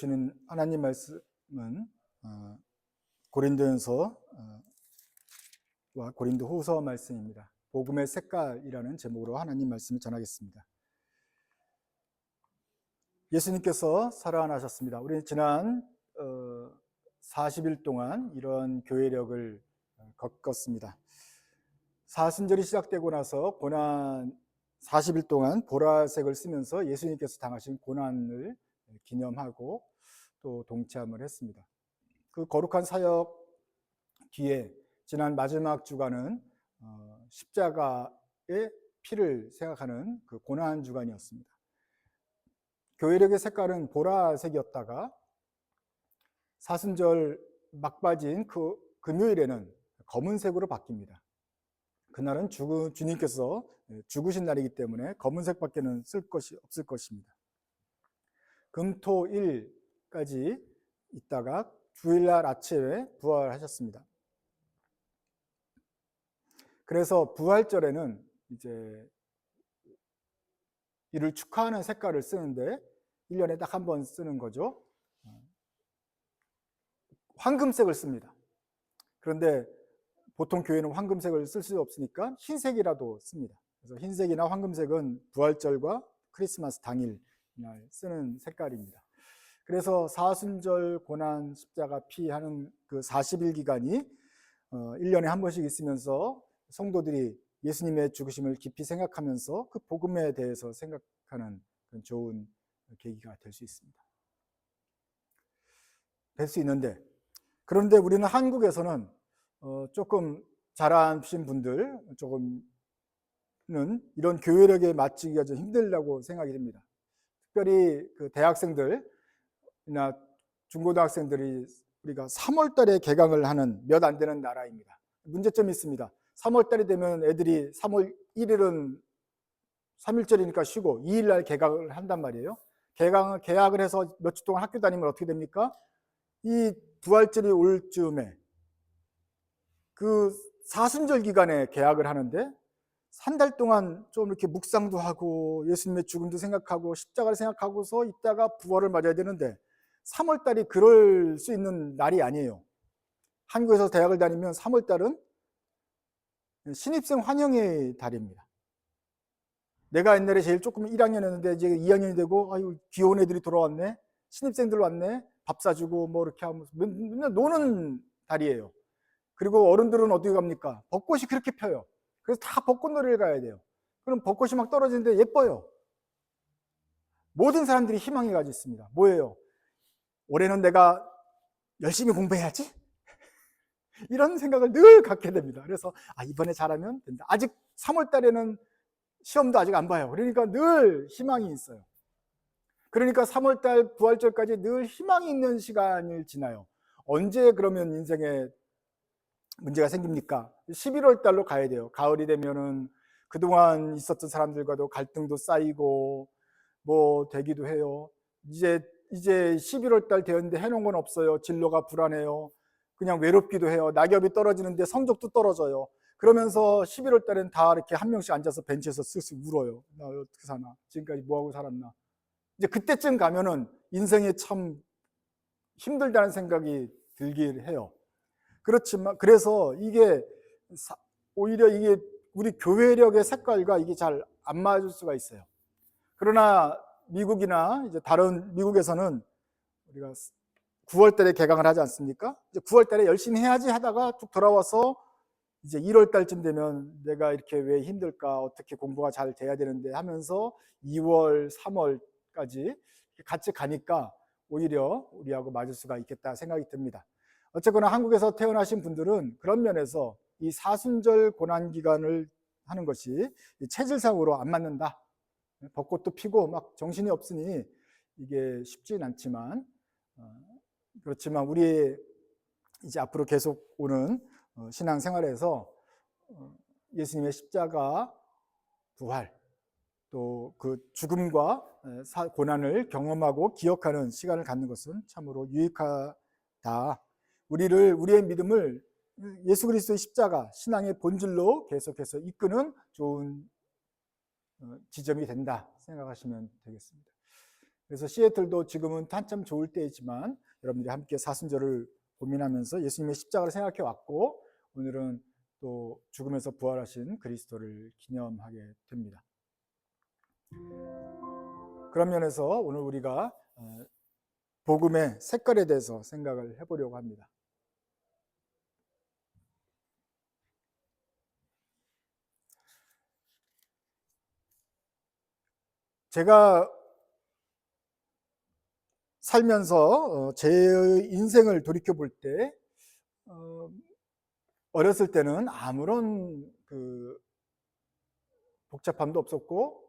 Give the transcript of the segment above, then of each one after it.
주는 하나님 말씀은 고린도전서와 고린도후서 말씀입니다. 복음의 색깔이라는 제목으로 하나님 말씀을 전하겠습니다. 예수님께서 살아나셨습니다. 우리 지난 40일 동안 이런 교회력을 겪었습니다. 사순절이 시작되고 나서 고난 40일 동안 보라색을 쓰면서 예수님께서 당하신 고난을 기념하고 또 동참을 했습니다. 그 거룩한 사역 뒤에 지난 마지막 주간은 십자가의 피를 생각하는 그 고난 주간이었습니다. 교회력의 색깔은 보라색이었다가 사순절 막바지인 그 금요일에는 검은색으로 바뀝니다. 그날은 주님께서 죽으신 날이기 때문에 검은색밖에는 쓸 것이 없을 것입니다. 금토일까지 있다가 주일날 아침에 부활하셨습니다. 그래서 부활절에는 이제 이를 축하하는 색깔을 쓰는데 1년에 딱 한 번 쓰는 거죠. 황금색을 씁니다. 그런데 보통 교회는 황금색을 쓸 수 없으니까 흰색이라도 씁니다. 그래서 흰색이나 황금색은 부활절과 크리스마스 당일 쓰는 색깔입니다. 그래서 사순절 고난 십자가 피하는 그 40일 기간이 1년에 한 번씩 있으면서 성도들이 예수님의 죽으심을 깊이 생각하면서 그 복음에 대해서 생각하는 그런 좋은 계기가 될 수 있습니다. 될 수 있는데, 그런데 우리는 한국에서는 조금 자라신 분들 조금은 이런 교회력에 맞추기가 좀 힘들다고 생각이 됩니다. 특별히 그 대학생들이나 중고등학생들이 우리가 3월 달에 개강을 하는 몇 안 되는 나라입니다. 문제점이 있습니다. 3월 달이 되면 애들이 3월 1일은 3일절이니까 쉬고 2일 날 개강을 한단 말이에요. 개학을 해서 몇 주 동안 학교 다니면 어떻게 됩니까? 이 부활절이 올 즈음에 그 사순절 기간에 개학을 하는데 한 달 동안 좀 이렇게 묵상도 하고 예수님의 죽음도 생각하고 십자가를 생각하고서 있다가 부활을 맞아야 되는데 3월 달이 그럴 수 있는 날이 아니에요. 한국에서 대학을 다니면 3월 달은 신입생 환영의 달입니다. 내가 옛날에 제일 조금 1학년이었는데 이제 2학년이 되고 아유 귀여운 애들이 돌아왔네, 신입생들 왔네, 밥 사주고 뭐 이렇게 하면서 맨날 노는 달이에요. 그리고 어른들은 어떻게 갑니까? 벚꽃이 그렇게 펴요. 그래서 다 벚꽃놀이를 가야 돼요. 그럼 벚꽃이 막 떨어지는데 예뻐요. 모든 사람들이 희망이 가지고 있습니다. 뭐예요? 올해는 내가 열심히 공부해야지? 이런 생각을 늘 갖게 됩니다. 그래서 이번에 잘하면 된다. 아직 3월 달에는 시험도 아직 안 봐요. 그러니까 늘 희망이 있어요. 그러니까 3월 달 부활절까지 늘 희망이 있는 시간을 지나요. 언제 그러면 인생에 문제가 생깁니까? 11월 달로 가야 돼요. 가을이 되면은 그동안 있었던 사람들과도 갈등도 쌓이고 뭐 되기도 해요. 이제 11월 달 되었는데 해놓은 건 없어요. 진로가 불안해요. 그냥 외롭기도 해요. 낙엽이 떨어지는데 성적도 떨어져요. 그러면서 11월 달엔 다 이렇게 한 명씩 앉아서 벤치에서 쓱쓱 울어요. 나 어떻게 사나? 지금까지 뭐하고 살았나? 이제 그때쯤 가면은 인생이 참 힘들다는 생각이 들긴 해요. 그렇지만 그래서 이게 오히려 이게 우리 교회력의 색깔과 이게 잘 안 맞을 수가 있어요. 그러나 미국이나 이제 다른 미국에서는 우리가 9월 달에 개강을 하지 않습니까? 이제 9월 달에 열심히 해야지 하다가 쭉 돌아와서 이제 1월 달쯤 되면 내가 이렇게 왜 힘들까? 어떻게 공부가 잘 돼야 되는데 하면서 2월, 3월까지 같이 가니까 오히려 우리하고 맞을 수가 있겠다 생각이 듭니다. 어쨌거나 한국에서 태어나신 분들은 그런 면에서 이 사순절 고난 기간을 하는 것이 체질상으로 안 맞는다. 벚꽃도 피고 막 정신이 없으니 이게 쉽진 않지만 그렇지만 우리 이제 앞으로 계속 오는 신앙생활에서 예수님의 십자가 부활 또 그 죽음과 고난을 경험하고 기억하는 시간을 갖는 것은 참으로 유익하다. 우리의 믿음을 예수 그리스도의 십자가 신앙의 본질로 계속해서 이끄는 좋은 지점이 된다 생각하시면 되겠습니다. 그래서 시애틀도 지금은 한참 좋을 때이지만 여러분들이 함께 사순절을 고민하면서 예수님의 십자가를 생각해 왔고, 오늘은 또 죽음에서 부활하신 그리스도를 기념하게 됩니다. 그런 면에서 오늘 우리가 복음의 색깔에 대해서 생각을 해보려고 합니다. 제가 살면서 제 인생을 돌이켜 볼 때, 어렸을 때는 아무런 복잡함도 없었고,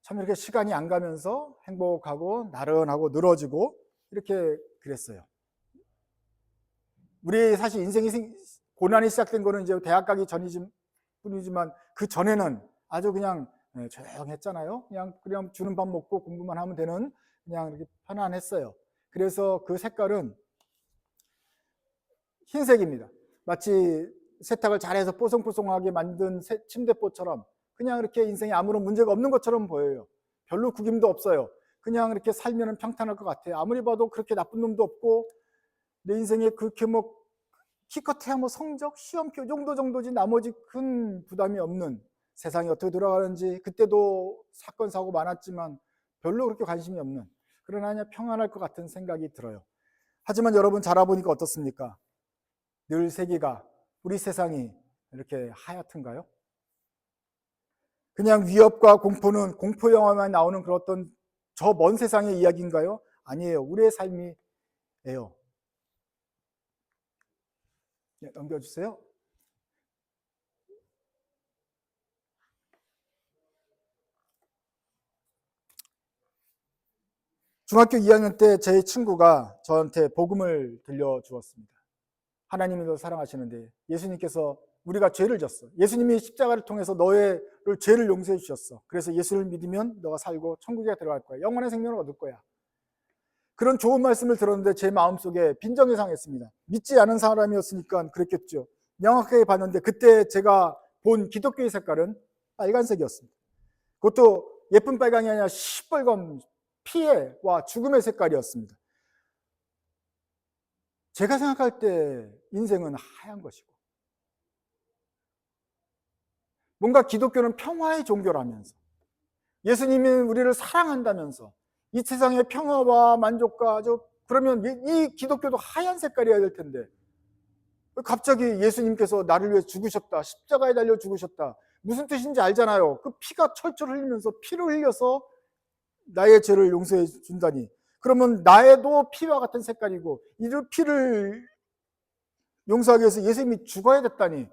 참 이렇게 시간이 안 가면서 행복하고 나른하고 늘어지고 이렇게 그랬어요. 우리 사실 인생이 고난이 시작된 거는 이제 대학 가기 전이지만 그 전에는 아주 그냥 조용했잖아요. 그냥 주는 밥 먹고 공부만 하면 되는, 그냥 이렇게 편안했어요. 그래서 그 색깔은 흰색입니다. 마치 세탁을 잘해서 뽀송뽀송하게 만든 침대포처럼 그냥 이렇게 인생에 아무런 문제가 없는 것처럼 보여요. 별로 구김도 없어요. 그냥 이렇게 살면 평탄할 것 같아요. 아무리 봐도 그렇게 나쁜 놈도 없고, 내 인생에 그렇게 기껏해야 성적, 시험표 정도지 나머지 큰 부담이 없는, 세상이 어떻게 돌아가는지 그때도 사건 사고 많았지만 별로 그렇게 관심이 없는, 그러나 그냥 평안할 것 같은 생각이 들어요. 하지만 여러분 자라보니까 어떻습니까? 늘 세계가, 우리 세상이 이렇게 하얗던가요? 그냥 위협과 공포는 공포 영화만 나오는 그런 어떤 저 먼 세상의 이야기인가요? 아니에요. 우리의 삶이에요. 네, 넘겨주세요. 중학교 2학년 때 제 친구가 저한테 복음을 들려주었습니다. 하나님이 너 사랑하시는데 예수님께서 우리가 죄를 졌어. 예수님이 십자가를 통해서 너의 죄를 용서해 주셨어. 그래서 예수를 믿으면 너가 살고 천국에 들어갈 거야. 영원한 생명을 얻을 거야. 그런 좋은 말씀을 들었는데 제 마음속에 빈정이 상했습니다. 믿지 않은 사람이었으니까 그랬겠죠. 명확하게 봤는데 그때 제가 본 기독교의 색깔은 빨간색이었습니다. 그것도 예쁜 빨강이 아니라 시뻘건 피해와 죽음의 색깔이었습니다. 제가 생각할 때 인생은 하얀 것이고, 뭔가 기독교는 평화의 종교라면서, 예수님이 우리를 사랑한다면서 이 세상의 평화와 만족과 그러면 이 기독교도 하얀 색깔이어야 될 텐데 갑자기 예수님께서 나를 위해 죽으셨다, 십자가에 달려 죽으셨다, 무슨 뜻인지 알잖아요. 그 피가 철철 흘리면서 피를 흘려서 나의 죄를 용서해 준다니, 그러면 나의도 피와 같은 색깔이고 이 피를 용서하기 위해서 예수님이 죽어야 됐다니,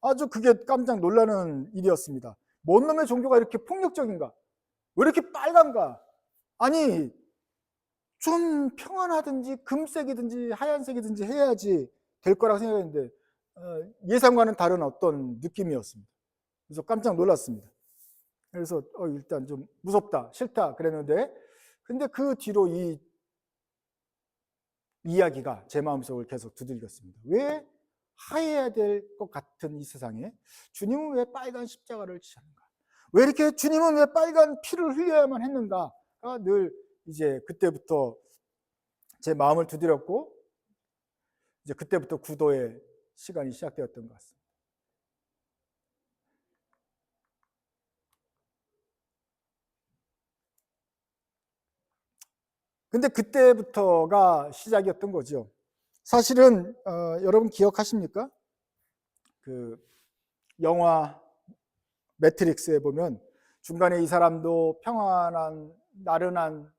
아주 그게 깜짝 놀라는 일이었습니다. 뭔 놈의 종교가 이렇게 폭력적인가? 왜 이렇게 빨간가? 아니, 좀 평안하든지 금색이든지 하얀색이든지 해야지 될 거라고 생각했는데 예상과는 다른 어떤 느낌이었습니다. 그래서 깜짝 놀랐습니다. 그래서 일단 좀 무섭다, 싫다 그랬는데, 근데 그 뒤로 이 이야기가 제 마음속을 계속 두들겼습니다. 왜 하얘야 될 것 같은 이 세상에 주님은 왜 빨간 십자가를 지셨는가? 왜 이렇게 주님은 왜 빨간 피를 흘려야만 했는가가 늘 이제 그때부터 제 마음을 두드렸고, 이제 그때부터 구도의 시간이 시작되었던 것 같습니다. 근데 그때부터가 시작이었던 거죠. 사실은 여러분 기억하십니까? 그 영화 매트릭스에 보면 중간에 이 사람도 평안한 나른한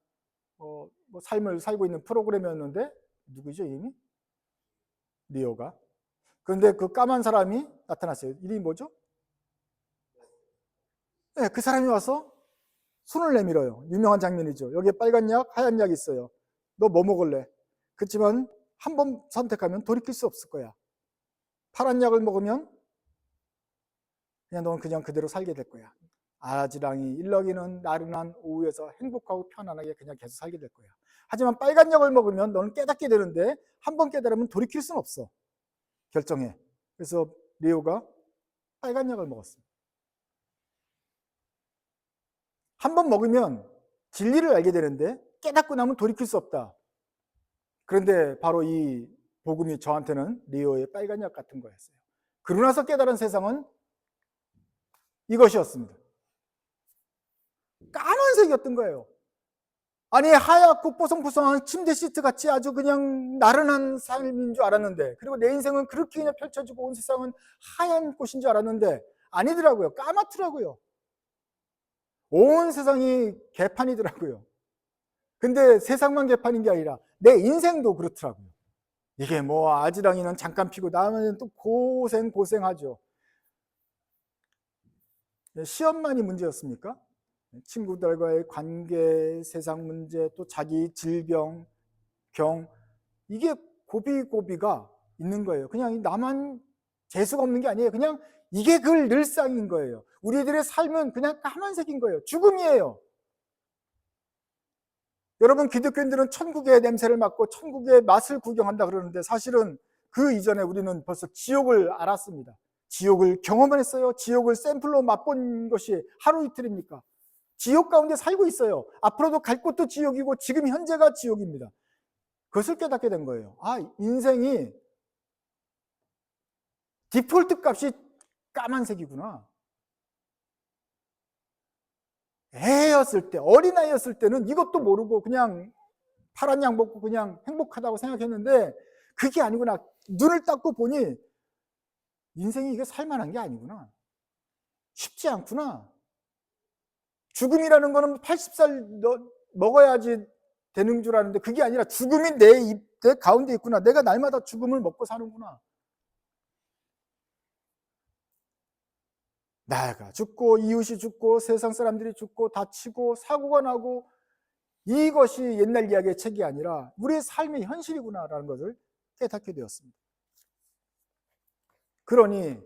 삶을 살고 있는 프로그램이었는데, 누구죠 이름이? 리오가. 그런데 그 까만 사람이 나타났어요. 이름이 뭐죠? 네, 그 사람이 와서 손을 내밀어요. 유명한 장면이죠. 여기에 빨간 약, 하얀 약이 있어요. 너 뭐 먹을래? 그렇지만 한 번 선택하면 돌이킬 수 없을 거야. 파란 약을 먹으면 그냥 넌 그냥 그대로 살게 될 거야. 아지랑이 일렁이는 나른한 오후에서 행복하고 편안하게 그냥 계속 살게 될 거야. 하지만 빨간 약을 먹으면 너는 깨닫게 되는데 한 번 깨달으면 돌이킬 수는 없어. 결정해. 그래서 리오가 빨간 약을 먹었습니다. 한 번 먹으면 진리를 알게 되는데 깨닫고 나면 돌이킬 수 없다. 그런데 바로 이 복음이 저한테는 리오의 빨간 약 같은 거였어요. 그러고 나서 깨달은 세상은 이것이었습니다. 까만색이었던 거예요. 아니, 하얗고 뽀송뽀송한 침대 시트 같이 아주 그냥 나른한 삶인 줄 알았는데, 그리고 내 인생은 그렇게 그냥 펼쳐지고 온 세상은 하얀 꽃인 줄 알았는데 아니더라고요. 까맣더라고요. 온 세상이 개판이더라고요. 근데 세상만 개판인 게 아니라 내 인생도 그렇더라고요. 이게 뭐 아지랑이는 잠깐 피고 나머지는 또 고생하죠. 시험만이 문제였습니까? 친구들과의 관계, 세상 문제, 또 자기 질병, 병, 이게 고비고비가 있는 거예요. 그냥 나만 재수가 없는 게 아니에요. 그냥 이게 그 늘상인 거예요. 우리들의 삶은 그냥 까만색인 거예요. 죽음이에요. 여러분, 기독교인들은 천국의 냄새를 맡고 천국의 맛을 구경한다 그러는데 사실은 그 이전에 우리는 벌써 지옥을 알았습니다. 지옥을 경험했어요. 지옥을 샘플로 맛본 것이 하루 이틀입니까? 지옥 가운데 살고 있어요. 앞으로도 갈 곳도 지옥이고 지금 현재가 지옥입니다. 그것을 깨닫게 된 거예요. 아, 인생이 디폴트 값이 까만색이구나. 애였을 때, 어린아이였을 때는 이것도 모르고 그냥 파란 양 먹고 그냥 행복하다고 생각했는데 그게 아니구나. 눈을 닦고 보니 인생이 이게 살만한 게 아니구나. 쉽지 않구나. 죽음이라는 거는 80살 먹어야지 되는 줄 아는데 그게 아니라 죽음이 내 가운데 있구나. 내가 날마다 죽음을 먹고 사는구나. 나가 죽고 이웃이 죽고 세상 사람들이 죽고 다치고 사고가 나고 이것이 옛날 이야기의 책이 아니라 우리의 삶의 현실이구나라는 것을 깨닫게 되었습니다. 그러니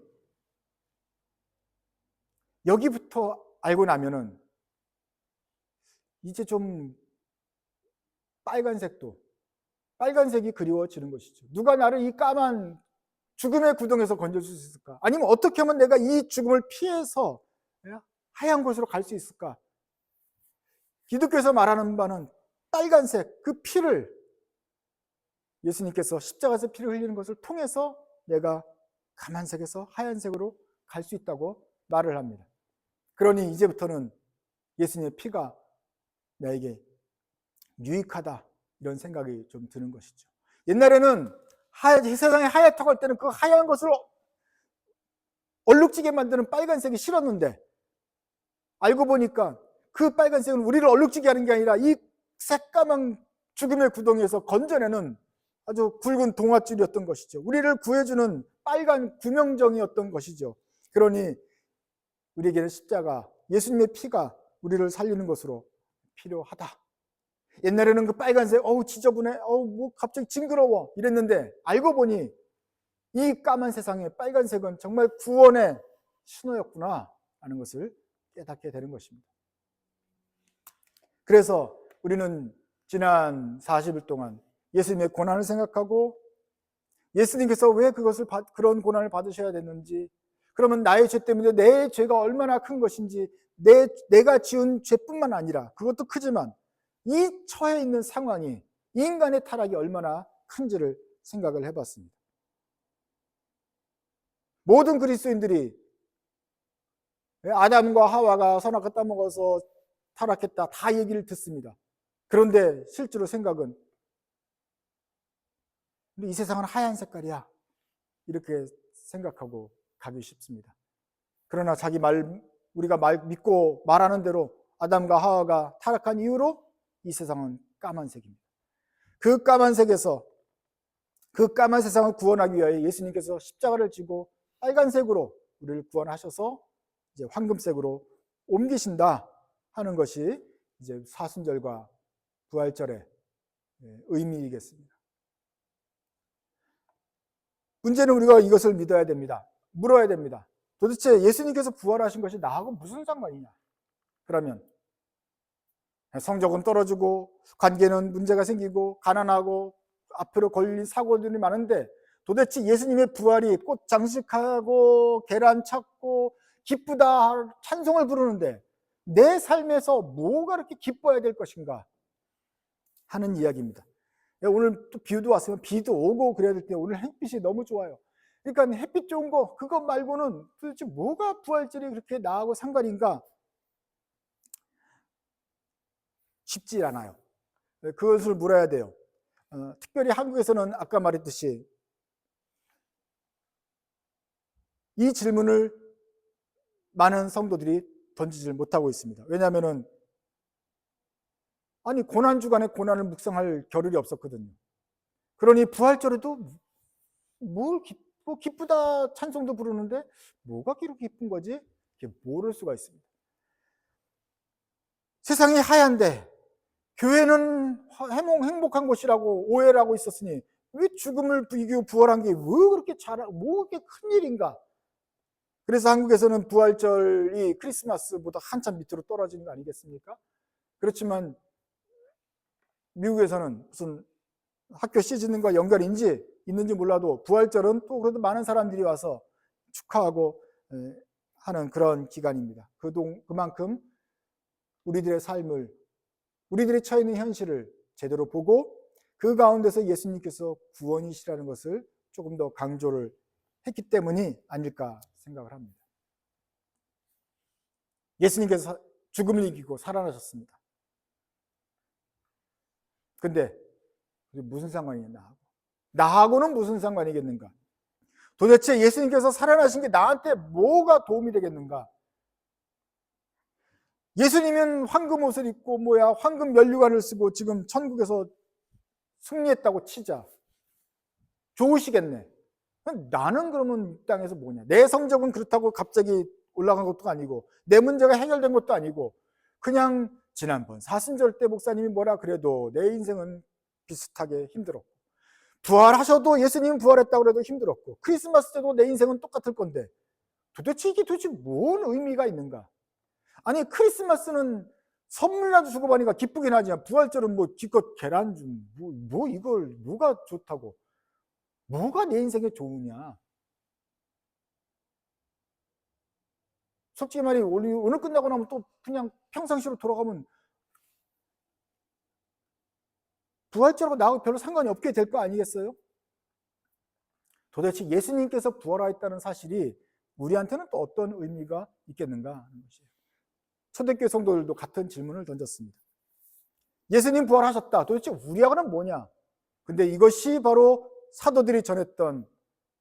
여기부터 알고 나면은 이제 좀 빨간색이 그리워지는 것이죠. 누가 나를 이 까만 죽음의 구덩이에서 건져줄 수 있을까? 아니면 어떻게 하면 내가 이 죽음을 피해서 하얀 곳으로 갈 수 있을까? 기독교에서 말하는 바는 빨간색, 그 피를 예수님께서 십자가에서 피를 흘리는 것을 통해서 내가 까만색에서 하얀색으로 갈 수 있다고 말을 합니다. 그러니 이제부터는 예수님의 피가 나에게 유익하다 이런 생각이 좀 드는 것이죠. 옛날에는 세상에 하얗다고 할 때는 그 하얀 것을 얼룩지게 만드는 빨간색이 싫었는데 알고 보니까 그 빨간색은 우리를 얼룩지게 하는 게 아니라 이 새까만 죽음의 구덩이에서 건져내는 아주 굵은 동아줄이었던 것이죠. 우리를 구해주는 빨간 구명정이었던 것이죠. 그러니 우리에게는 십자가, 예수님의 피가 우리를 살리는 것으로 필요하다. 옛날에는 그 빨간색, 지저분해, 뭐 갑자기 징그러워 이랬는데 알고 보니 이 까만 세상에 빨간색은 정말 구원의 신호였구나 하는 것을 깨닫게 되는 것입니다. 그래서 우리는 지난 40일 동안 예수님의 고난을 생각하고 예수님께서 왜 그런 고난을 받으셔야 됐는지, 그러면 나의 죄 때문에 내 죄가 얼마나 큰 것인지, 내가 지은 죄뿐만 아니라 그것도 크지만 이 처해 있는 상황이 인간의 타락이 얼마나 큰지를 생각을 해봤습니다. 모든 그리스도인들이 아담과 하와가 선악과 따먹어서 타락했다 다 얘기를 듣습니다. 그런데 실제로 생각은 이 세상은 하얀 색깔이야 이렇게 생각하고 가기 쉽습니다. 그러나 우리가 믿고 말하는 대로 아담과 하와가 타락한 이후로 이 세상은 까만색입니다. 그 까만색에서 그 까만 세상을 구원하기 위하여 예수님께서 십자가를 지고 빨간색으로 우리를 구원하셔서 이제 황금색으로 옮기신다 하는 것이 이제 사순절과 부활절의 의미이겠습니다. 문제는 우리가 이것을 믿어야 됩니다. 물어야 됩니다. 도대체 예수님께서 부활하신 것이 나하고 무슨 상관이냐? 그러면 성적은 떨어지고 관계는 문제가 생기고 가난하고 앞으로 걸린 사고들이 많은데 도대체 예수님의 부활이 꽃 장식하고 계란 찾고 기쁘다 찬송을 부르는데 내 삶에서 뭐가 그렇게 기뻐야 될 것인가 하는 이야기입니다. 오늘 또 비도 왔으면 비도 오고 그래야 될 때 오늘 햇빛이 너무 좋아요. 그러니까 햇빛 좋은 거 그것 말고는 도대체 뭐가 부활절이 그렇게 나하고 상관인가 쉽지 않아요. 그것을 물어야 돼요. 특별히 한국에서는 아까 말했듯이 이 질문을 많은 성도들이 던지질 못하고 있습니다. 왜냐하면 아니 고난주간에 고난을 묵상할 겨를이 없었거든요. 그러니 부활절에도 뭘 기쁘다 찬송도 부르는데 뭐가 그렇게 기쁜 거지? 이렇게 모를 수가 있습니다. 세상이 하얀데 교회는 행복한 곳이라고 오해를 하고 있었으니 왜 죽음을 이기고 부활한 게 왜 그렇게 뭐 그렇게 큰 일인가? 그래서 한국에서는 부활절이 크리스마스보다 한참 밑으로 떨어지는 거 아니겠습니까? 그렇지만 미국에서는 무슨 학교 시즌과 연결인지 있는지 몰라도 부활절은 또 그래도 많은 사람들이 와서 축하하고 하는 그런 기간입니다. 그만큼 우리들의 삶을, 우리들이 처해 있는 현실을 제대로 보고 그 가운데서 예수님께서 구원이시라는 것을 조금 더 강조를 했기 때문이 아닐까 생각을 합니다. 예수님께서 죽음을 이기고 살아나셨습니다. 근데 무슨 상관이냐, 나하고는 무슨 상관이겠는가? 도대체 예수님께서 살아나신 게 나한테 뭐가 도움이 되겠는가? 예수님은 황금 옷을 입고 황금 면류관을 쓰고 지금 천국에서 승리했다고 치자. 좋으시겠네. 나는 그러면 이 땅에서 뭐냐? 내 성적은 그렇다고 갑자기 올라간 것도 아니고 내 문제가 해결된 것도 아니고 그냥 지난번 사순절 때 목사님이 뭐라 그래도 내 인생은 비슷하게 힘들었고 부활하셔도 예수님은 부활했다고 해도 힘들었고 크리스마스 때도 내 인생은 똑같을 건데 도대체 이게 뭔 의미가 있는가? 아니 크리스마스는 선물이라도 주고 받으니까 기쁘긴 하지만 부활절은 기껏 계란 좀 이걸 뭐가 좋다고 뭐가 내 인생에 좋으냐? 솔직히 말해 오늘 끝나고 나면 또 그냥 평상시로 돌아가면 부활절하고 나하고 별로 상관이 없게 될 거 아니겠어요? 도대체 예수님께서 부활하였다는 사실이 우리한테는 또 어떤 의미가 있겠는가 하는 것이에요. 초대교회 성도들도 같은 질문을 던졌습니다. 예수님 부활하셨다. 도대체 우리하고는 뭐냐? 근데 이것이 바로 사도들이 전했던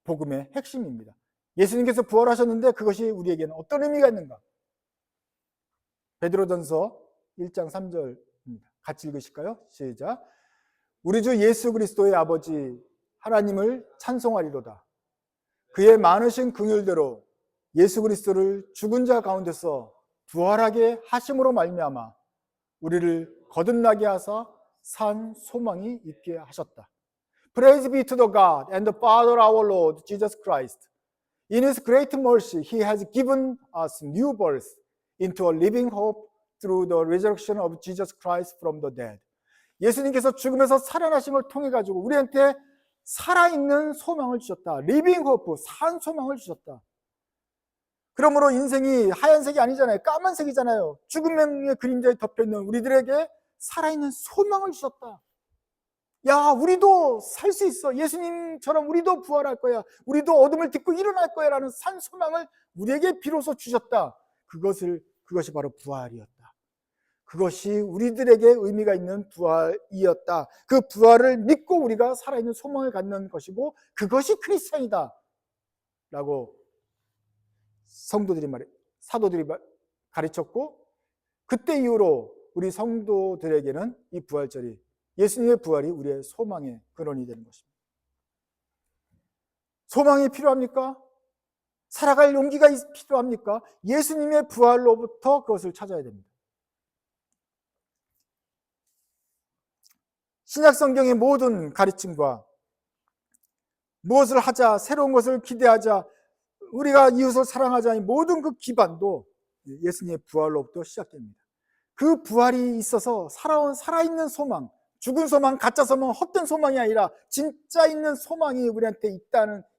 복음의 핵심입니다. 예수님께서 부활하셨는데 그것이 우리에게는 어떤 의미가 있는가? 베드로전서 1장 3절입니다. 같이 읽으실까요? 시작. 우리 주 예수 그리스도의 아버지 하나님을 찬송하리로다. 그의 많으신 긍휼대로 예수 그리스도를 죽은 자 가운데서 부활하게 하심으로 말미암아 우리를 거듭나게 하사 산 소망이 있게 하셨다. Praise be to the God and the Father our Lord Jesus Christ. In His great mercy, He has given us new birth into a living hope through the resurrection of Jesus Christ from the dead. 예수님께서 죽음에서 살아나심을 통해 가지고 우리한테 살아있는 소망을 주셨다. 리빙 호프, 산 소망을 주셨다. 그러므로 인생이 하얀색이 아니잖아요. 까만색이잖아요. 죽음의 그림자에 덮여있는 우리들에게 살아있는 소망을 주셨다. 야, 우리도 살 수 있어. 예수님처럼 우리도 부활할 거야. 우리도 어둠을 딛고 일어날 거야. 라는 산 소망을 우리에게 비로소 주셨다. 그것이 바로 부활이었다. 그것이 우리들에게 의미가 있는 부활이었다. 그 부활을 믿고 우리가 살아있는 소망을 갖는 것이고 그것이 크리스천이다. 라고 사도들이 가르쳤고 그때 이후로 우리 성도들에게는 이 부활절이 예수님의 부활이 우리의 소망의 근원이 되는 것입니다. 소망이 필요합니까? 살아갈 용기가 필요합니까? 예수님의 부활로부터 그것을 찾아야 됩니다. 신약 성경의 모든 가르침과 무엇을 하자, 새로운 것을 기대하자, 우리가 이웃을 사랑하자니 모든 그 기반도 예수님의 부활로부터 시작됩니다. 그 부활이 있어서 살아있는 소망, 죽은 소망, 가짜 소망, 헛된 소망이 아니라 진짜 있는 소망이 우리한테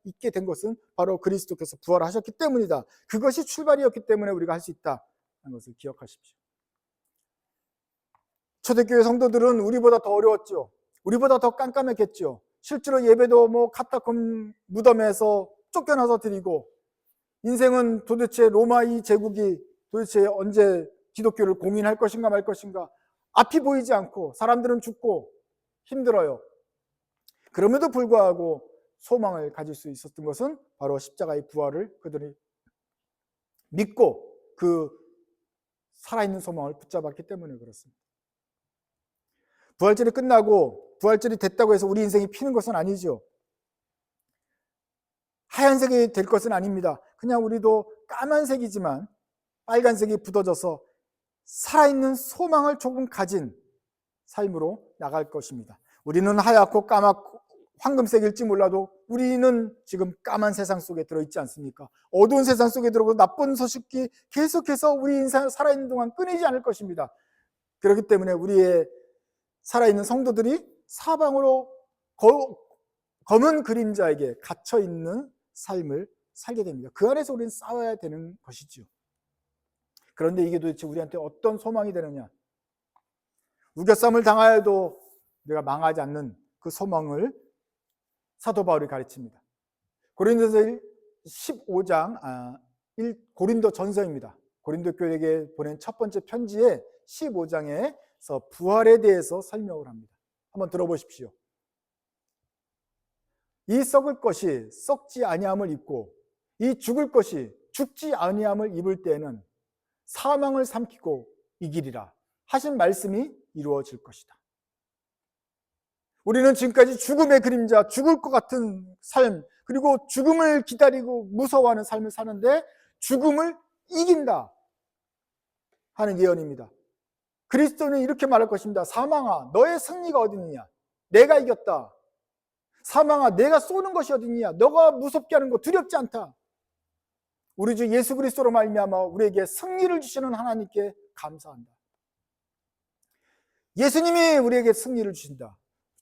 있게 된 것은 바로 그리스도께서 부활하셨기 때문이다. 그것이 출발이었기 때문에 우리가 할 수 있다 하는 것을 기억하십시오. 초대교회 성도들은 우리보다 더 어려웠죠. 우리보다 더 깜깜했겠죠. 실제로 예배도 뭐 카타콤 무덤에서 쫓겨나서 드리고, 인생은 도대체 로마 이 제국이 도대체 언제 기독교를 공인할 것인가 말 것인가, 앞이 보이지 않고 사람들은 죽고 힘들어요. 그럼에도 불구하고 소망을 가질 수 있었던 것은 바로 십자가의 부활을 그들이 믿고 그 살아있는 소망을 붙잡았기 때문에 그렇습니다. 부활절이 끝나고 부활절이 됐다고 해서 우리 인생이 피는 것은 아니죠. 하얀색이 될 것은 아닙니다. 그냥 우리도 까만색이지만 빨간색이 굳어져서 살아있는 소망을 조금 가진 삶으로 나갈 것입니다. 우리는 하얗고 까맣고 황금색일지 몰라도 우리는 지금 까만 세상 속에 들어있지 않습니까? 어두운 세상 속에 들어오고 나쁜 소식이 계속해서 우리 인생 살아있는 동안 끊이지 않을 것입니다. 그렇기 때문에 우리의 살아있는 성도들이 사방으로 검은 그림자에게 갇혀있는 삶을 살게 됩니다. 그 안에서 우리는 싸워야 되는 것이죠. 그런데 이게 도대체 우리한테 어떤 소망이 되느냐? 우겨쌈을 당하여도 내가 망하지 않는 그 소망을 사도 바울이 가르칩니다. 고린도서 15장, 고린도 전서입니다. 고린도 교회에게 보낸 첫 번째 편지의 15장에서 부활에 대해서 설명을 합니다. 한번 들어보십시오. 이 썩을 것이 썩지 아니함을 입고 이 죽을 것이 죽지 아니함을 입을 때에는 사망을 삼키고 이기리라 하신 말씀이 이루어질 것이다. 우리는 지금까지 죽음의 그림자, 죽을 것 같은 삶, 그리고 죽음을 기다리고 무서워하는 삶을 사는데 죽음을 이긴다 하는 예언입니다. 그리스도는 이렇게 말할 것입니다. 사망아, 너의 승리가 어디 있느냐? 내가 이겼다. 사망아, 내가 쏘는 것이 어디 있느냐? 너가 무섭게 하는 거 두렵지 않다. 우리 주 예수 그리스도로 말미암아 우리에게 승리를 주시는 하나님께 감사한다. 예수님이 우리에게 승리를 주신다.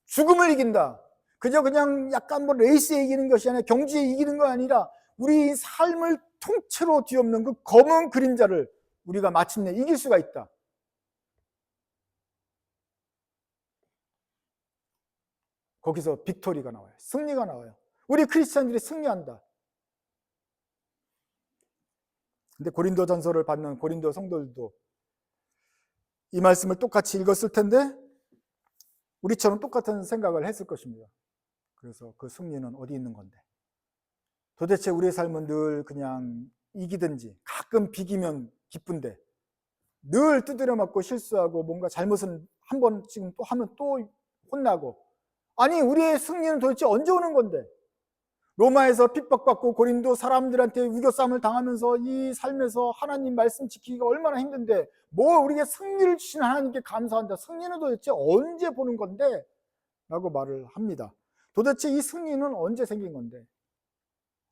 죽음을 이긴다. 그냥 약간 뭐 레이스에 이기는 것이 아니라 경주에 이기는 거 아니라 우리 삶을 통째로 뒤엎는 그 검은 그림자를 우리가 마침내 이길 수가 있다. 거기서 빅토리가 나와요. 승리가 나와요. 우리 크리스찬들이 승리한다. 근데 고린도 전서를 받는 고린도 성도들도 이 말씀을 똑같이 읽었을 텐데 우리처럼 똑같은 생각을 했을 것입니다. 그래서 그 승리는 어디 있는 건데? 도대체 우리의 삶은 늘 그냥 이기든지 가끔 비기면 기쁜데 늘 두드려 맞고 실수하고 뭔가 잘못은 한 번 지금 또 하면 또 혼나고, 아니 우리의 승리는 도대체 언제 오는 건데? 로마에서 핍박받고 고린도 사람들한테 우겨쌈을 당하면서 이 삶에서 하나님 말씀 지키기가 얼마나 힘든데 뭐 우리에게 승리를 주신 하나님께 감사한다. 승리는 도대체 언제 보는 건데? 라고 말을 합니다. 도대체 이 승리는 언제 생긴 건데?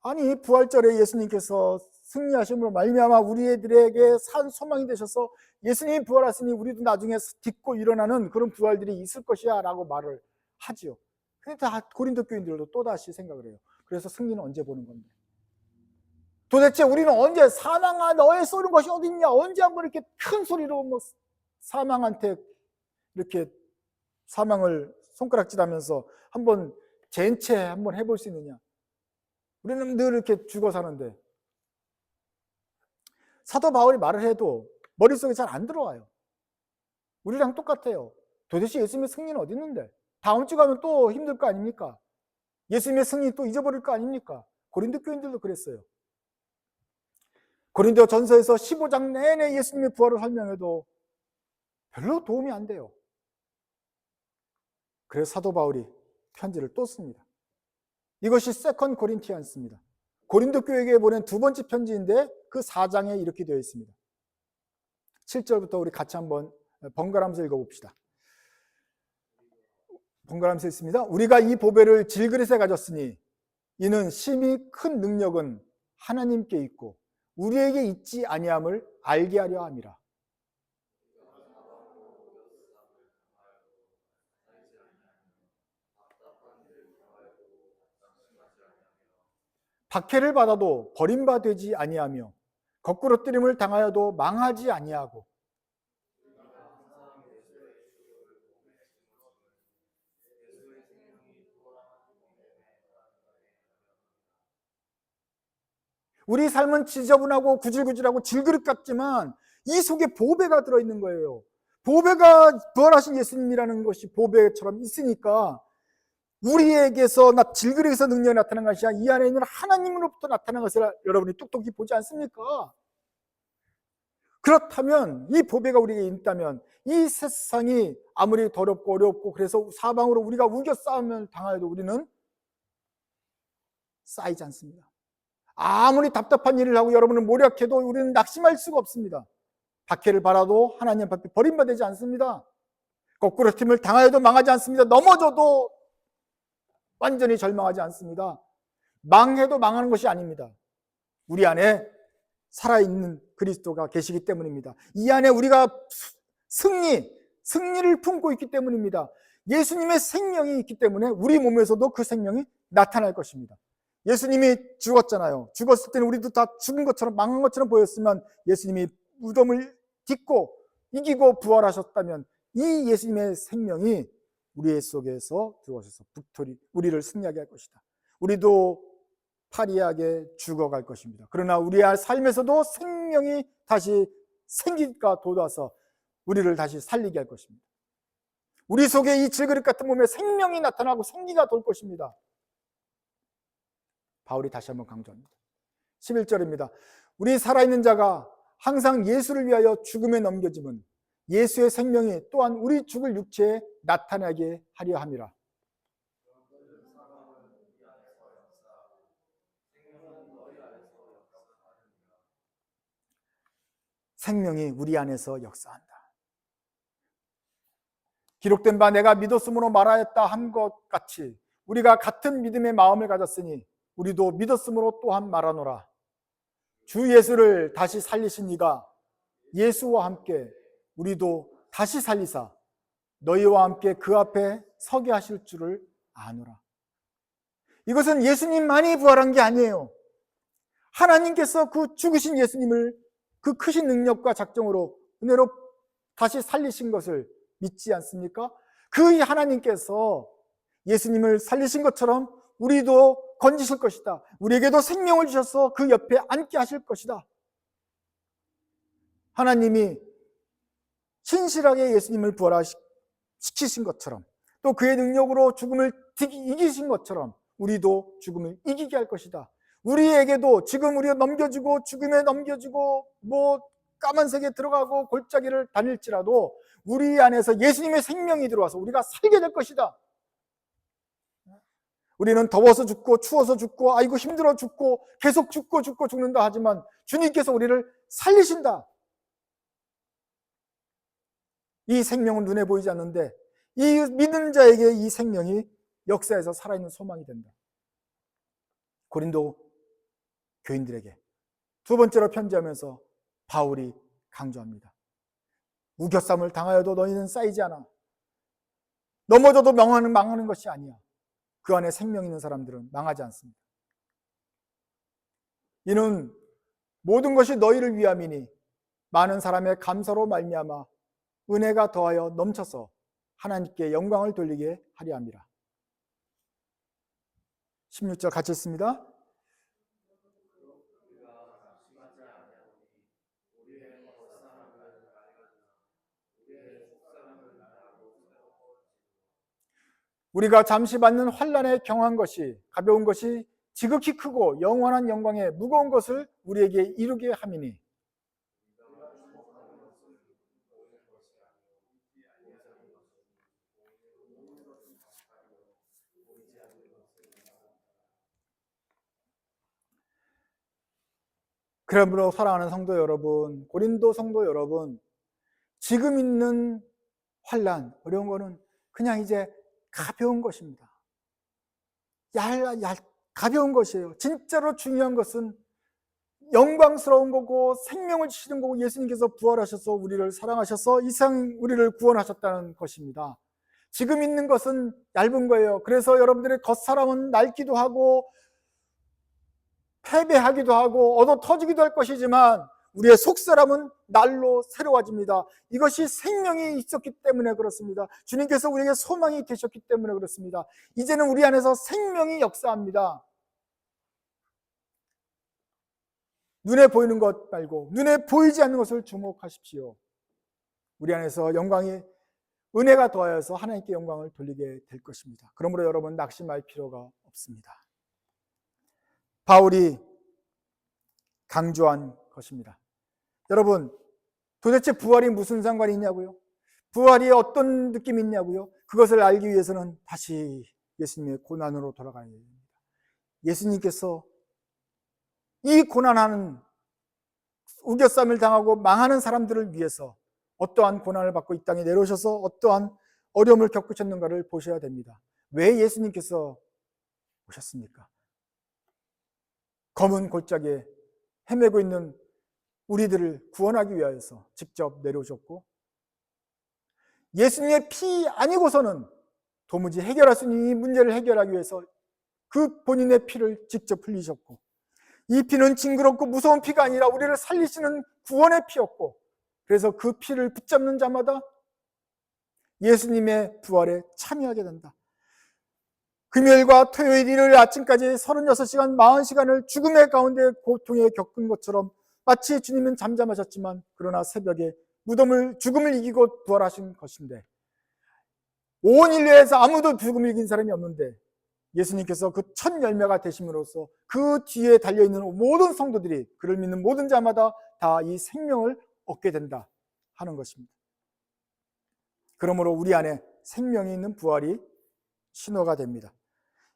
아니 부활절에 예수님께서 승리하심으로 말미암아 우리들에게 산 소망이 되셔서 예수님이 부활하시니 우리도 나중에 딛고 일어나는 그런 부활들이 있을 것이야 라고 말을 하지요. 근데 다 고린도 교인들도 또다시 생각을 해요. 그래서 승리는 언제 보는 건데? 도대체 우리는 언제 사망아 너의 쏘는 것이 어디 있냐? 언제 한번 이렇게 큰 소리로 뭐 사망한테 이렇게 사망을 손가락질하면서 한번 젠체 한번 해볼 수 있느냐? 우리는 늘 이렇게 죽어 사는데 사도 바울이 말을 해도 머릿속에 잘 안 들어와요. 우리랑 똑같아요. 도대체 예수님의 승리는 어디 있는데? 다음 주 가면 또 힘들 거 아닙니까? 예수님의 승리 또 잊어버릴 거 아닙니까? 고린도 교인들도 그랬어요. 고린도 전서에서 15장 내내 예수님의 부활을 설명해도 별로 도움이 안 돼요. 그래서 사도 바울이 편지를 또 씁니다. 이것이 세컨 고린티안스입니다. 고린도 교회에 보낸 두 번째 편지인데 그 4장에 이렇게 되어 있습니다. 7절부터 우리 같이 한번 번갈아가면서 읽어봅시다. 번갈아가면서 있습니다. 우리가 이 보배를 질그릇에 가졌으니 이는 심히 큰 능력은 하나님께 있고 우리에게 있지 아니함을 알게 하려 함이라. 박해를 받아도 버림받지 아니하며 거꾸로 뜨림을 당하여도 망하지 아니하고 우리 삶은 지저분하고 구질구질하고 질그릇 같지만 이 속에 보배가 들어있는 거예요. 보배가 부활하신 예수님이라는 것이 보배처럼 있으니까 우리에게서 질그릇에서 능력이 나타난 것이 아니라 이 안에 있는 하나님으로부터 나타난 것을 여러분이 똑똑히 보지 않습니까? 그렇다면 이 보배가 우리에게 있다면 이 세상이 아무리 더럽고 어렵고 그래서 사방으로 우리가 우겨 싸움을 당하여도 우리는 쌓이지 않습니다. 아무리 답답한 일을 하고 여러분은 모략해도 우리는 낙심할 수가 없습니다. 박해를 받아도 하나님 앞에 버림받지 않습니다. 거꾸로 팀을 당하여도 망하지 않습니다. 넘어져도 완전히 절망하지 않습니다. 망해도 망하는 것이 아닙니다. 우리 안에 살아있는 그리스도가 계시기 때문입니다. 이 안에 우리가 승리를 품고 있기 때문입니다. 예수님의 생명이 있기 때문에 우리 몸에서도 그 생명이 나타날 것입니다. 예수님이 죽었잖아요. 죽었을 때는 우리도 다 죽은 것처럼 망한 것처럼 보였으면 예수님이 무덤을 딛고 이기고 부활하셨다면 이 예수님의 생명이 우리 속에서 들어오셔서 우리를 승리하게 할 것이다. 우리도 파리하게 죽어갈 것입니다. 그러나 우리의 삶에서도 생명이 다시 생기가 돋아서 우리를 다시 살리게 할 것입니다. 우리 속에 이 질그릇 같은 몸에 생명이 나타나고 생기가 돌 것입니다. 바울이 다시 한번 강조합니다. 11절입니다. 우리 살아있는 자가 항상 예수를 위하여 죽음에 넘겨짐은 예수의 생명이 또한 우리 죽을 육체에 나타나게 하려 함이라. 생명이 우리 안에서 역사한다. 기록된 바 내가 믿었으므로 말하였다 한 것 같이 우리가 같은 믿음의 마음을 가졌으니 우리도 믿었으므로 또한 말하노라. 주 예수를 다시 살리신 이가 예수와 함께 우리도 다시 살리사 너희와 함께 그 앞에 서게 하실 줄을 아노라. 이것은 예수님만이 부활한 게 아니에요. 하나님께서 그 죽으신 예수님을 그 크신 능력과 작정으로 은혜로 다시 살리신 것을 믿지 않습니까? 그 하나님께서 예수님을 살리신 것처럼 우리도 건지실 것이다. 우리에게도 생명을 주셔서 그 옆에 앉게 하실 것이다. 하나님이 신실하게 예수님을 부활시키신 것처럼 또 그의 능력으로 죽음을 이기신 것처럼 우리도 죽음을 이기게 할 것이다. 우리에게도 지금 우리가 넘겨주고 죽음에 넘겨주고 까만색에 들어가고 골짜기를 다닐지라도 우리 안에서 예수님의 생명이 들어와서 우리가 살게 될 것이다. 우리는 더워서 죽고 추워서 죽고 아이고 힘들어 죽고 계속 죽고 죽는다 하지만 주님께서 우리를 살리신다. 이 생명은 눈에 보이지 않는데 이 믿는 자에게 이 생명이 역사에서 살아있는 소망이 된다. 고린도 교인들에게 두 번째로 편지하면서 바울이 강조합니다. 우겨쌈을 당하여도 너희는 쌓이지 않아. 넘어져도 망하는 것이 아니야. 그 안에 생명 있는 사람들은 망하지 않습니다. 이는 모든 것이 너희를 위함이니 많은 사람의 감사로 말미암아 은혜가 더하여 넘쳐서 하나님께 영광을 돌리게 하려 함이라. 16절 같이 읽습니다. 우리가 잠시 받는 환난에 경한 것이 가벼운 것이 지극히 크고 영원한 영광에 무거운 것을 우리에게 이루게 함이니 그러므로 사랑하는 성도 여러분, 고린도 성도 여러분, 지금 있는 환난, 어려운 거는 그냥 이제 가벼운 것입니다. 가벼운 것이에요. 진짜로 중요한 것은 영광스러운 거고 생명을 주시는 거고 예수님께서 부활하셔서 우리를 사랑하셔서 이상 우리를 구원하셨다는 것입니다. 지금 있는 것은 얇은 거예요. 그래서 여러분들의 겉사람은 낡기도 하고 패배하기도 하고 얻어 터지기도 할 것이지만 우리의 속사람은 날로 새로워집니다. 이것이 생명이 있었기 때문에 그렇습니다. 주님께서 우리에게 소망이 계셨기 때문에 그렇습니다. 이제는 우리 안에서 생명이 역사합니다. 눈에 보이는 것 말고 눈에 보이지 않는 것을 주목하십시오. 우리 안에서 영광이, 은혜가 더하여서 하나님께 영광을 돌리게 될 것입니다. 그러므로 여러분 낙심할 필요가 없습니다. 바울이 강조한 것입니다. 여러분, 도대체 부활이 무슨 상관이 있냐고요? 부활이 어떤 느낌이 있냐고요? 그것을 알기 위해서는 다시 예수님의 고난으로 돌아가야 됩니다. 예수님께서 이 고난하는, 우겨쌈을 당하고 망하는 사람들을 위해서 어떠한 고난을 받고 이 땅에 내려오셔서 어떠한 어려움을 겪으셨는가를 보셔야 됩니다. 왜 예수님께서 오셨습니까? 검은 골짜기에 헤매고 있는 우리들을 구원하기 위하여서 직접 내려오셨고, 예수님의 피 아니고서는 도무지 해결할 수 있는 이 문제를 해결하기 위해서 그 본인의 피를 직접 흘리셨고, 이 피는 징그럽고 무서운 피가 아니라 우리를 살리시는 구원의 피였고, 그래서 그 피를 붙잡는 자마다 예수님의 부활에 참여하게 된다. 금요일과 토요일, 일요일 아침까지 36시간, 40시간을 죽음의 가운데 고통에 겪은 것처럼 마치 주님은 잠잠하셨지만 그러나 새벽에 죽음을 이기고 부활하신 것인데, 온 인류에서 아무도 죽음을 이긴 사람이 없는데 예수님께서 그 첫 열매가 되심으로써 그 뒤에 달려있는 모든 성도들이, 그를 믿는 모든 자마다 다 이 생명을 얻게 된다 하는 것입니다. 그러므로 우리 안에 생명이 있는 부활이 신호가 됩니다.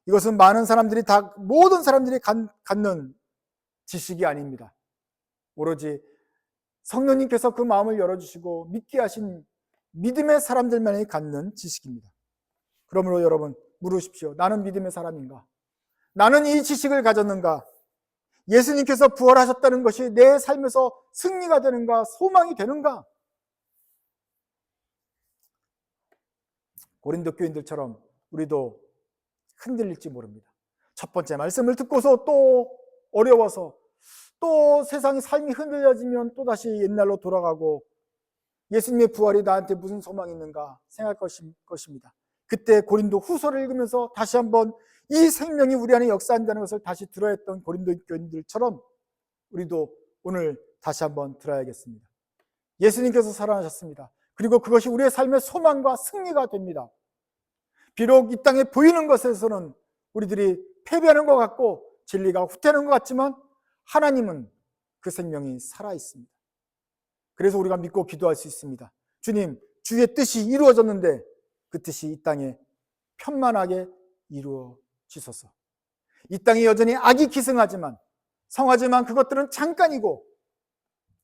이것은 많은 사람들이 모든 사람들이 갖는 지식이 아닙니다. 오로지 성령님께서 그 마음을 열어주시고 믿게 하신 믿음의 사람들만이 갖는 지식입니다. 그러므로 여러분 물으십시오. 나는 믿음의 사람인가? 나는 이 지식을 가졌는가? 예수님께서 부활하셨다는 것이 내 삶에서 승리가 되는가? 소망이 되는가? 고린도 교인들처럼 우리도 흔들릴지 모릅니다. 첫 번째 말씀을 듣고서 또 어려워서, 또 세상의 삶이 흔들려지면 또다시 옛날로 돌아가고 예수님의 부활이 나한테 무슨 소망이 있는가 생각할 것입니다. 그때 고린도 후서를 읽으면서 다시 한번 이 생명이 우리 안에 역사한다는 것을 다시 들어야 했던 고린도 교인들처럼 우리도 오늘 다시 한번 들어야겠습니다. 예수님께서 살아나셨습니다. 그리고 그것이 우리의 삶의 소망과 승리가 됩니다. 비록 이 땅에 보이는 것에서는 우리들이 패배하는 것 같고 진리가 후퇴하는 것 같지만 하나님은 그 생명이 살아있습니다. 그래서 우리가 믿고 기도할 수 있습니다. 주님, 주의 뜻이 이루어졌는데 그 뜻이 이 땅에 편만하게 이루어지소서. 이 땅에 여전히 악이 기승하지만 성하지만 그것들은 잠깐이고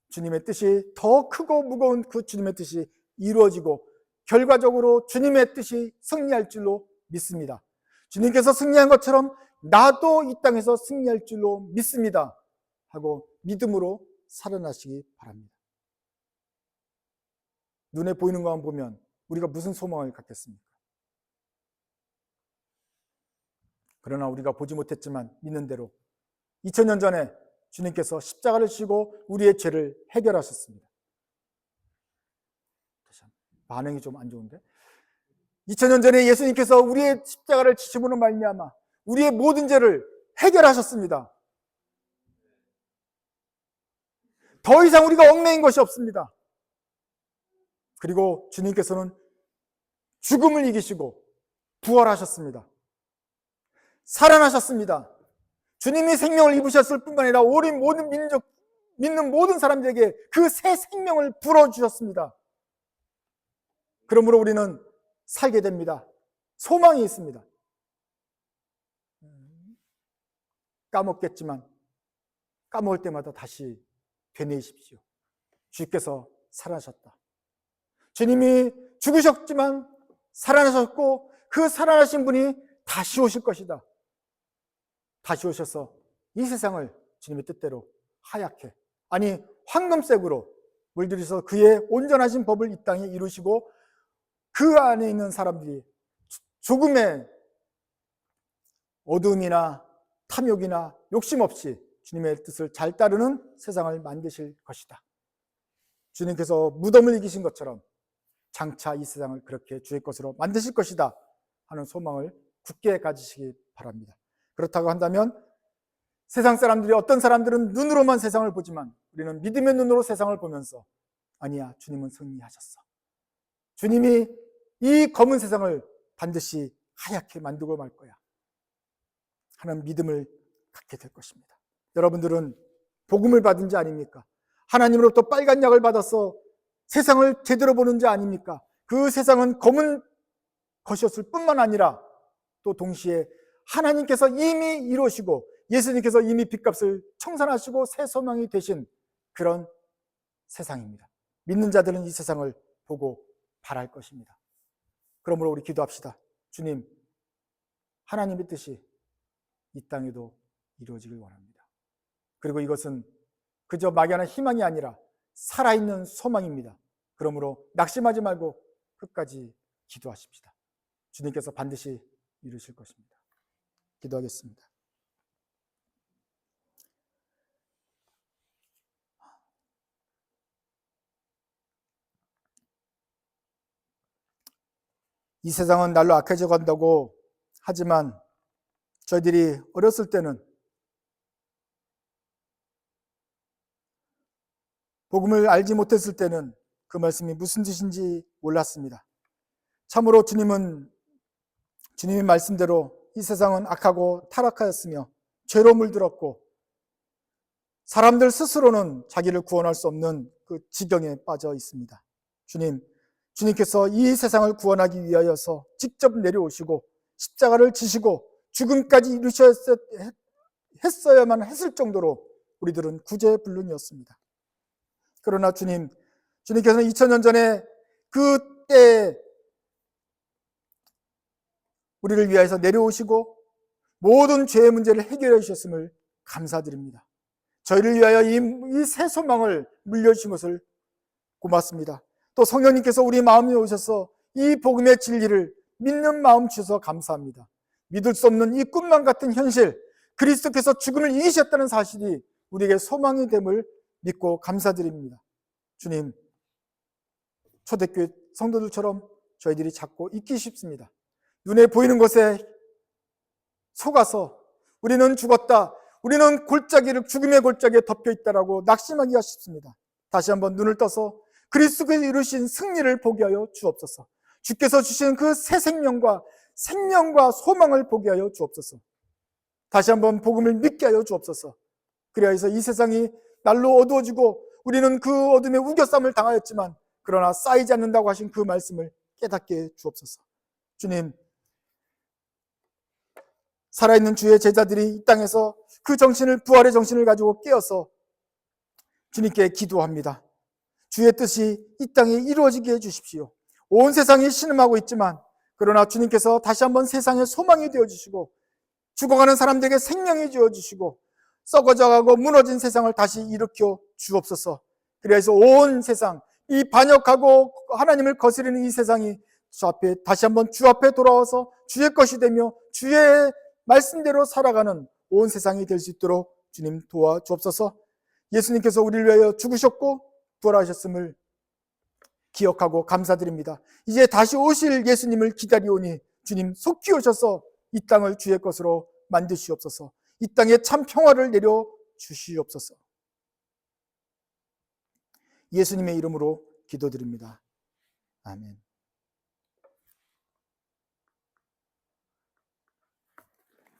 주님의 뜻이 더 크고 무거운 그 주님의 뜻이 이루어지고 결과적으로 주님의 뜻이 승리할 줄로 믿습니다. 주님께서 승리한 것처럼 나도 이 땅에서 승리할 줄로 믿습니다 하고 믿음으로 살아나시기 바랍니다. 눈에 보이는 것만 보면 우리가 무슨 소망을 갖겠습니까? 그러나 우리가 보지 못했지만 믿는 대로 2000년 전에 주님께서 십자가를 지고 우리의 죄를 해결하셨습니다. 반응이 좀 안 좋은데? 2000년 전에 예수님께서 우리의 십자가를 지심으로 말미암아 우리의 모든 죄를 해결하셨습니다. 더 이상 우리가 얽매인 것이 없습니다. 그리고 주님께서는 죽음을 이기시고 부활하셨습니다. 살아나셨습니다. 주님이 생명을 입으셨을 뿐만 아니라 우리 모든 민족, 믿는 모든 사람들에게 그 새 생명을 불어주셨습니다. 그러므로 우리는 살게 됩니다. 소망이 있습니다. 까먹겠지만 까먹을 때마다 다시 되뇌이십시오. 주께서 살아나셨다. 주님이 죽으셨지만 살아나셨고 그 살아나신 분이 다시 오실 것이다. 다시 오셔서 이 세상을 주님의 뜻대로 하얗게, 아니 황금색으로 물들여서 그의 온전하신 법을 이 땅에 이루시고 그 안에 있는 사람들이 조금의 어두움이나 탐욕이나 욕심 없이 주님의 뜻을 잘 따르는 세상을 만드실 것이다. 주님께서 무덤을 이기신 것처럼 장차 이 세상을 그렇게 주의 것으로 만드실 것이다 하는 소망을 굳게 가지시기 바랍니다. 그렇다고 한다면 세상 사람들이, 어떤 사람들은 눈으로만 세상을 보지만 우리는 믿음의 눈으로 세상을 보면서 아니야, 주님은 승리하셨어, 주님이 이 검은 세상을 반드시 하얗게 만들고 말 거야 하는 믿음을 갖게 될 것입니다. 여러분들은 복음을 받은 자 아닙니까? 하나님으로부터 빨간 약을 받아서 세상을 제대로 보는 자 아닙니까? 그 세상은 검은 것이었을 뿐만 아니라 또 동시에 하나님께서 이미 이루시고 예수님께서 이미 빚값을 청산하시고 새 소망이 되신 그런 세상입니다. 믿는 자들은 이 세상을 보고 바랄 것입니다. 그러므로 우리 기도합시다. 주님, 하나님의 뜻이 이 땅에도 이루어지길 원합니다. 그리고 이것은 그저 막연한 희망이 아니라 살아있는 소망입니다. 그러므로 낙심하지 말고 끝까지 기도하십시다. 주님께서 반드시 이루실 것입니다. 기도하겠습니다. 이 세상은 날로 악해져 간다고 하지만 저희들이 어렸을 때는 복음을 알지 못했을 때는 그 말씀이 무슨 뜻인지 몰랐습니다. 참으로 주님은 주님의 말씀대로 이 세상은 악하고 타락하였으며 죄로 물들었고 사람들 스스로는 자기를 구원할 수 없는 그 지경에 빠져 있습니다. 주님께서 이 세상을 구원하기 위하여서 직접 내려오시고 십자가를 지시고 죽음까지 이루셨어야만 했을 정도로 우리들은 구제불능이었습니다. 그러나 주님께서는 2000년 전에 그때 우리를 위하여서 내려오시고 모든 죄의 문제를 해결해 주셨음을 감사드립니다. 저희를 위하여 이 새 소망을 물려주신 것을 고맙습니다. 또 성령님께서 우리 마음에 오셔서 이 복음의 진리를 믿는 마음 주셔서 감사합니다. 믿을 수 없는 이 꿈만 같은 현실, 그리스도께서 죽음을 이기셨다는 사실이 우리에게 소망이 됨을 믿고 감사드립니다. 주님, 초대교회 성도들처럼 저희들이 자꾸 잊기 쉽습니다. 눈에 보이는 것에 속아서 우리는 죽었다, 우리는 죽음의 골짜기에 덮여 있다라고 낙심하기가 쉽습니다. 다시 한번 눈을 떠서 그리스도께서 이루신 승리를 보게 하여 주옵소서. 주께서 주신 그 새 생명과 소망을 보게 하여 주옵소서. 다시 한번 복음을 믿게 하여 주옵소서. 그리하여서 이 세상이 날로 어두워지고 우리는 그 어둠에 우겨쌈을 당하였지만 그러나 쌓이지 않는다고 하신 그 말씀을 깨닫게 주옵소서. 주님, 살아있는 주의 제자들이 이 땅에서 그 부활의 정신을 가지고 깨어서 주님께 기도합니다. 주의 뜻이 이 땅에 이루어지게 해주십시오. 온 세상이 신음하고 있지만 그러나 주님께서 다시 한번 세상의 소망이 되어주시고 죽어가는 사람들에게 생명이 되어주시고 썩어져가고 무너진 세상을 다시 일으켜 주옵소서. 그래서 온 세상, 이 반역하고 하나님을 거스르는 이 세상이 다시 한번 주 앞에 돌아와서 주의 것이 되며 주의 말씀대로 살아가는 온 세상이 될 수 있도록 주님 도와주옵소서. 예수님께서 우리를 위하여 죽으셨고 부활하셨음을 기억하고 감사드립니다. 이제 다시 오실 예수님을 기다리오니 주님 속히 오셔서 이 땅을 주의 것으로 만드시옵소서. 이 땅에 참 평화를 내려 주시옵소서. 예수님의 이름으로 기도드립니다. 아멘.